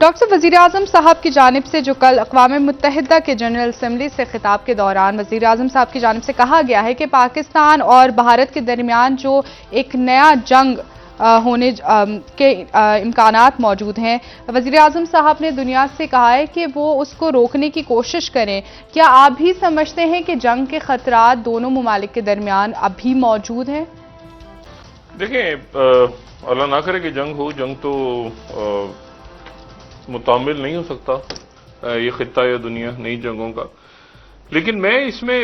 Doctor صاحب، وزیر اعظم صاحب کی جانب سے جو کل اقوام متحدہ کے جنرل اسمبلی سے خطاب کے دوران وزیر اعظم صاحب کی جانب سے کہا گیا ہے کہ پاکستان اور بھارت کے درمیان جو ایک نیا جنگ ہونے کے امکانات موجود ہیں، وزیر اعظم صاحب نے دنیا سے کہا ہے کہ وہ اس کو روکنے کی کوشش کریں. کیا آپ بھی سمجھتے ہیں کہ جنگ کے خطرات دونوں ممالک کے درمیان اب بھی موجود ہیں؟ دیکھیں، اللہ نہ کرے کہ جنگ ہو. جنگ تو متعامل نہیں ہو سکتا یہ خطہ یا دنیا نئی جنگوں کا. لیکن میں اس میں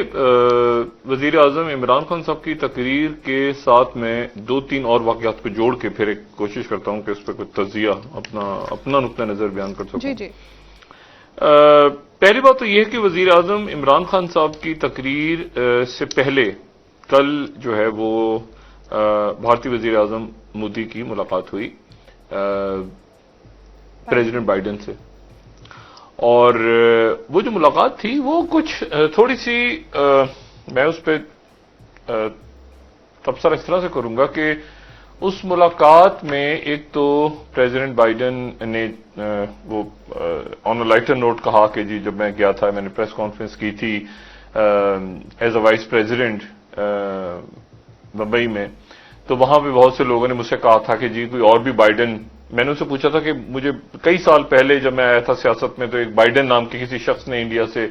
وزیر اعظم عمران خان صاحب کی تقریر کے ساتھ میں 2-3 اور واقعات کو جوڑ کے پھر ایک کوشش کرتا ہوں کہ اس پہ کوئی تجزیہ اپنا نقطہ نظر بیان کر سکوں. جی. پہلی بات تو یہ ہے کہ وزیر اعظم عمران خان صاحب کی تقریر سے پہلے کل جو ہے وہ بھارتی وزیر اعظم مودی کی ملاقات ہوئی پریزیڈنٹ بائیڈن سے. اور وہ جو ملاقات تھی وہ کچھ تھوڑی سی میں اس پہ تبصرہ اس طرح سے کروں گا کہ اس ملاقات میں ایک تو پریزیڈنٹ بائیڈن نے وہ آن اے لائٹر نوٹ کہا کہ جی جب میں گیا تھا، میں نے پریس کانفرنس کی تھی as a vice president Mumbai میں، تو وہاں پہ بہت سے لوگوں نے مجھ سے کہا تھا کہ جی کوئی اور بھی بائیڈن. میں نے ان سے پوچھا تھا کہ مجھے کئی سال پہلے جب میں آیا تھا سیاست میں تو ایک بائیڈن نام کے کسی شخص نے انڈیا سے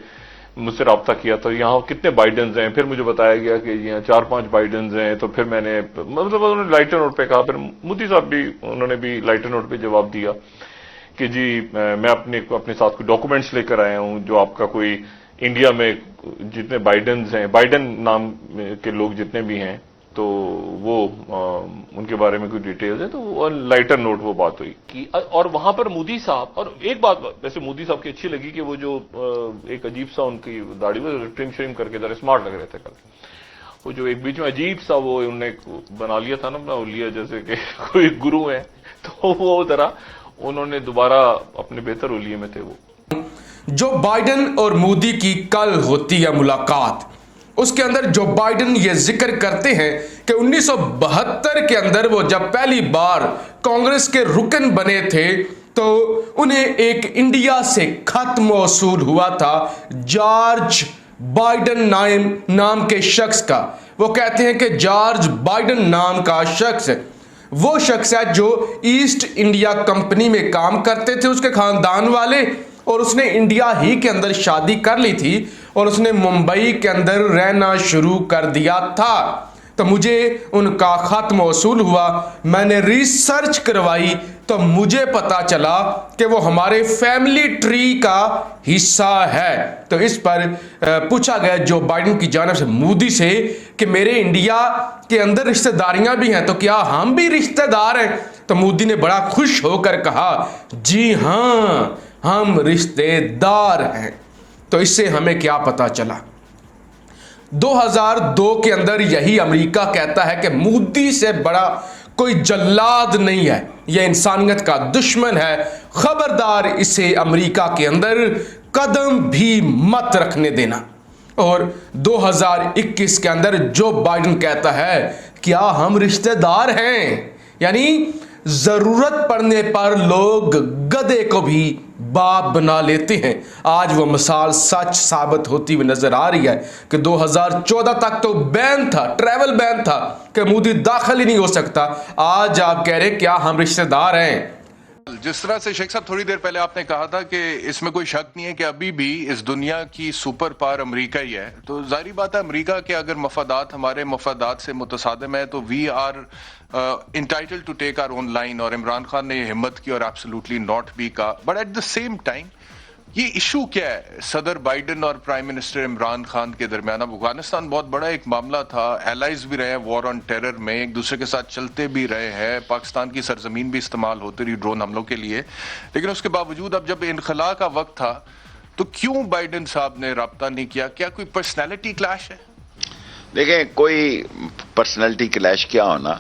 مجھ سے رابطہ کیا تھا، یہاں کتنے بائیڈنز ہیں؟ پھر مجھے بتایا گیا کہ یہاں 4-5 بائیڈنز ہیں. تو پھر میں نے مطلب انہوں نے لائٹر نوٹ پہ کہا. پھر مودی صاحب بھی انہوں نے بھی لائٹر نوٹ پہ جواب دیا کہ جی میں اپنے ساتھ کوئی ڈاکومنٹس لے کر آیا ہوں جو آپ کا کوئی انڈیا میں جتنے بائیڈنز ہیں، بائیڈن نام کے لوگ جتنے بھی ہیں تو وہ ان کے بارے میں کوئی ڈیٹیلز ہیں. تو وہ لائٹر نوٹ وہ بات ہوئی کہ اور وہاں پر مودی صاحب، اور ایک بات ویسے مودی صاحب کی اچھی لگی کہ وہ جو ایک عجیب سا ان کی داڑھی میں ٹرم شرم کر کے ذرا اسمارٹ لگ رہے تھے کل. وہ جو ایک بیچ میں عجیب سا وہ انہوں نے بنا لیا تھا نا اپنا اولیا جیسے کہ کوئی گرو ہے، تو وہ ذرا انہوں نے دوبارہ اپنے بہتر اولیے میں تھے. وہ جو بائیڈن اور مودی کی کل ہوتی ہے ملاقات، اس کے اندر جو بائیڈن یہ ذکر کرتے ہیں کہ 1972 کے اندر وہ جب پہلی بار کانگریس کے رکن بنے تھے تو انہیں ایک انڈیا سے خط موصول ہوا تھا جارج بائیڈن نام کے شخص کا. وہ کہتے ہیں کہ جارج بائیڈن نام کا شخص وہ شخص ہے جو ایسٹ انڈیا کمپنی میں کام کرتے تھے، اس کے خاندان والے، اور اس نے انڈیا ہی کے اندر شادی کر لی تھی اور اس نے ممبئی کے اندر رہنا شروع کر دیا تھا. تو مجھے ان کا خط موصول ہوا، میں نے ریسرچ کروائی تو مجھے پتا چلا کہ وہ ہمارے فیملی ٹری کا حصہ ہے. تو اس پر پوچھا گیا جو بائیڈن کی جانب سے مودی سے کہ میرے انڈیا کے اندر رشتہ داریاں بھی ہیں تو کیا ہم بھی رشتہ دار ہیں؟ تو مودی نے بڑا خوش ہو کر کہا جی ہاں ہم رشتے دار ہیں. تو اس سے ہمیں کیا پتا چلا؟ 2002 کے اندر یہی امریکہ کہتا ہے کہ مودی سے بڑا کوئی جلاد نہیں ہے، یہ انسانیت کا دشمن ہے، خبردار اسے امریکہ کے اندر قدم بھی مت رکھنے دینا. اور 2021 کے اندر جو بائیڈن کہتا ہے کیا ہم رشتہ دار ہیں، یعنی ضرورت پڑنے پر لوگ گدھے کو بھی باپ بنا لیتے ہیں. آج وہ مثال سچ ثابت ہوتی ہوئی نظر آ رہی ہے کہ 2014 تک تو بین تھا، ٹریول بین تھا کہ مودی داخل ہی نہیں ہو سکتا. آج آپ کہہ رہے کیا ہم رشتہ دار ہیں؟ جس طرح سے شیخ صاحب تھوڑی دیر پہلے آپ نے کہا تھا کہ اس میں کوئی شک نہیں ہے کہ ابھی بھی اس دنیا کی سپر پاور امریکہ ہی ہے، تو ظاہری بات ہے امریکہ کے اگر مفادات ہمارے مفادات سے متصادم ہے تو we are entitled to take our own line. اور عمران خان نے یہ ہمت کی اور ایبسولوٹلی ناٹ بھی کہا. But at the same time یہ ایشو کیا ہے صدر بائیڈن اور پرائم منسٹر عمران خان کے درمیان؟ اب افغانستان بہت بڑا ایک معاملہ تھا، ایلائز بھی رہے ہیں وار آن ٹیرر میں، ایک دوسرے کے ساتھ چلتے بھی رہے ہیں، پاکستان کی سرزمین بھی استعمال ہوتی رہی ڈرون حملوں کے لیے، لیکن اس کے باوجود اب جب انخلا کا وقت تھا تو کیوں بائیڈن صاحب نے رابطہ نہیں کیا؟ کیا کوئی پرسنالٹی کلیش ہے؟ دیکھیں کوئی پرسنالٹی کلیش کیا ہونا،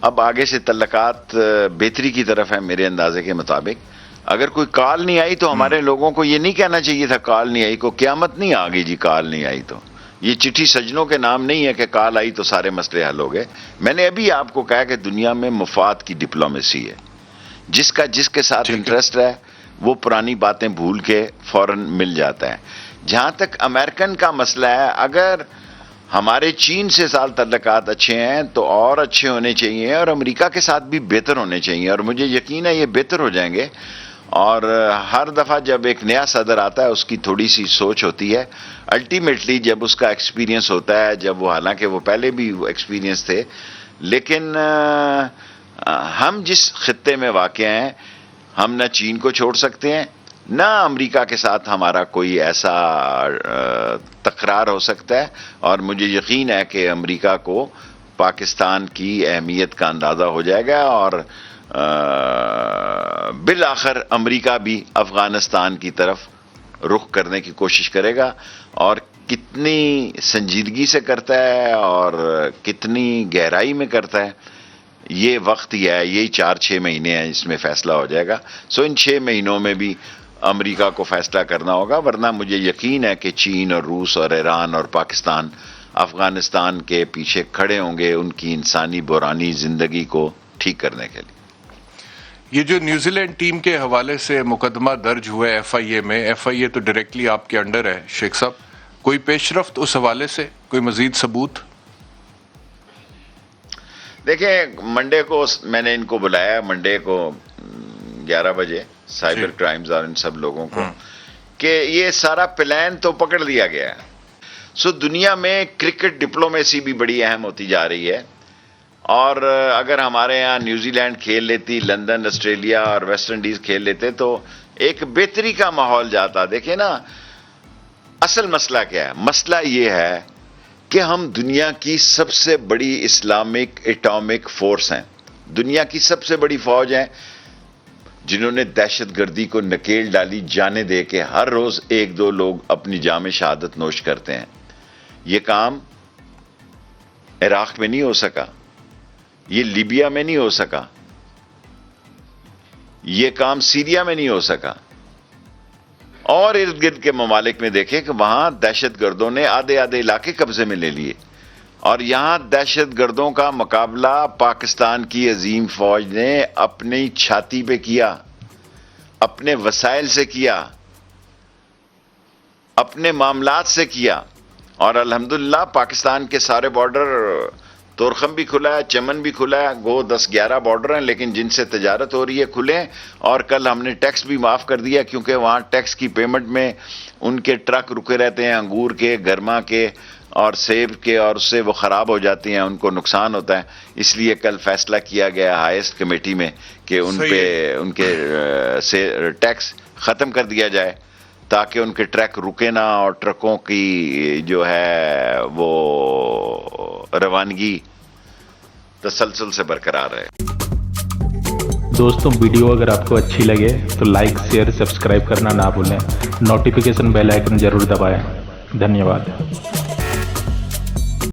اب آگے سے تعلقات بہتری کی طرف ہے میرے اندازے کے مطابق. اگر کوئی کال نہیں آئی تو ہمارے لوگوں کو یہ نہیں کہنا چاہیے تھا کال نہیں آئی، کو قیامت نہیں آ گئی جی کال نہیں آئی. تو یہ چٹھی سجنوں کے نام نہیں ہے کہ کال آئی تو سارے مسئلے حل ہو گئے. میں نے ابھی آپ کو کہا کہ دنیا میں مفاد کی ڈپلومیسی ہے، جس کے ساتھ انٹرسٹ ہے وہ پرانی باتیں بھول کے فوراً مل جاتا ہے. جہاں تک امریکن کا مسئلہ ہے, اگر ہمارے چین سے سال تعلقات اچھے ہیں تو اور اچھے ہونے چاہیے, اور امریکہ کے ساتھ بھی بہتر ہونے چاہیے, اور مجھے یقین ہے یہ بہتر ہو جائیں گے. اور ہر دفعہ جب ایک نیا صدر آتا ہے اس کی تھوڑی سی سوچ ہوتی ہے, الٹیمیٹلی جب اس کا ایکسپیرینس ہوتا ہے, جب وہ حالانکہ وہ پہلے بھی ایکسپیرینس تھے, لیکن ہم جس خطے میں واقع ہیں ہم نہ چین کو چھوڑ سکتے ہیں نہ امریکہ کے ساتھ ہمارا کوئی ایسا تکرار ہو سکتا ہے. اور مجھے یقین ہے کہ امریکہ کو پاکستان کی اہمیت کا اندازہ ہو جائے گا, اور بالآخر امریکہ بھی افغانستان کی طرف رخ کرنے کی کوشش کرے گا. اور کتنی سنجیدگی سے کرتا ہے اور کتنی گہرائی میں کرتا ہے, یہ وقت ہی ہے, یہی 4-6 مہینے ہیں, اس میں فیصلہ ہو جائے گا. سو ان 6 مہینوں میں بھی امریکہ کو فیصلہ کرنا ہوگا, ورنہ مجھے یقین ہے کہ چین اور روس اور ایران اور پاکستان افغانستان کے پیچھے کھڑے ہوں گے ان کی انسانی بحرانی زندگی کو ٹھیک کرنے کے لیے. یہ جو نیوزی لینڈ ٹیم کے حوالے سے مقدمہ درج ہوا ہے ایف آئی اے میں, ایف آئی اے تو ڈائریکٹلی آپ کے انڈر ہے شیخ صاحب, کوئی پیش رفت اس حوالے سے, کوئی مزید ثبوت؟ دیکھیں, منڈے کو میں نے ان کو بلایا, منڈے کو 11 بجے سائبر کرائمز اور ان سب لوگوں کو, کہ یہ سارا پلان تو پکڑ لیا گیا ہے. سو دنیا میں کرکٹ ڈپلومیسی بھی بڑی اہم ہوتی جا رہی ہے, اور اگر ہمارے ہاں نیوزی لینڈ کھیل لیتی, لندن, آسٹریلیا اور ویسٹ انڈیز کھیل لیتے تو ایک بہتری کا ماحول جاتا. دیکھیں نا, اصل مسئلہ کیا ہے؟ مسئلہ یہ ہے کہ ہم دنیا کی سب سے بڑی اسلامک ایٹامک فورس ہیں, دنیا کی سب سے بڑی فوج ہیں, جنہوں نے دہشت گردی کو نکیل ڈالی, جانے دے کے ہر روز 1-2 لوگ اپنی جام شہادت نوش کرتے ہیں. یہ کام عراق میں نہیں ہو سکا, یہ لیبیا میں نہیں ہو سکا, یہ کام سیریا میں نہیں ہو سکا, اور ارد گرد کے ممالک میں دیکھیں کہ وہاں دہشت گردوں نے آدھے علاقے قبضے میں لے لیے, اور یہاں دہشت گردوں کا مقابلہ پاکستان کی عظیم فوج نے اپنی چھاتی پہ کیا, اپنے وسائل سے کیا, اپنے معاملات سے کیا. اور الحمدللہ پاکستان کے سارے بارڈر, تورخم بھی کھلا ہے, چمن بھی کھلا ہے, گو 10-11 بارڈر ہیں, لیکن جن سے تجارت ہو رہی ہے کھلے ہیں. اور کل ہم نے ٹیکس بھی معاف کر دیا, کیونکہ وہاں ٹیکس کی پیمنٹ میں ان کے ٹرک رکے رہتے ہیں, انگور کے, گرما کے اور سیب کے, اور اس سے وہ خراب ہو جاتی ہیں, ان کو نقصان ہوتا ہے. اس لیے کل فیصلہ کیا گیا ہائیسٹ کمیٹی میں کہ ان پہ ان کے سے ٹیکس ختم کر دیا جائے, تاکہ ان کے ٹرک رکے نہ, اور ٹرکوں کی جو ہے وہ روانگی تسلسل سے برقرار رہے. دوستوں, ویڈیو اگر آپ کو اچھی لگے تو لائک, شیئر, سبسکرائب کرنا نہ بھولیں. نوٹیفیکیشن بیل آئیکن ضرور دبائیں. دھنیہ واد.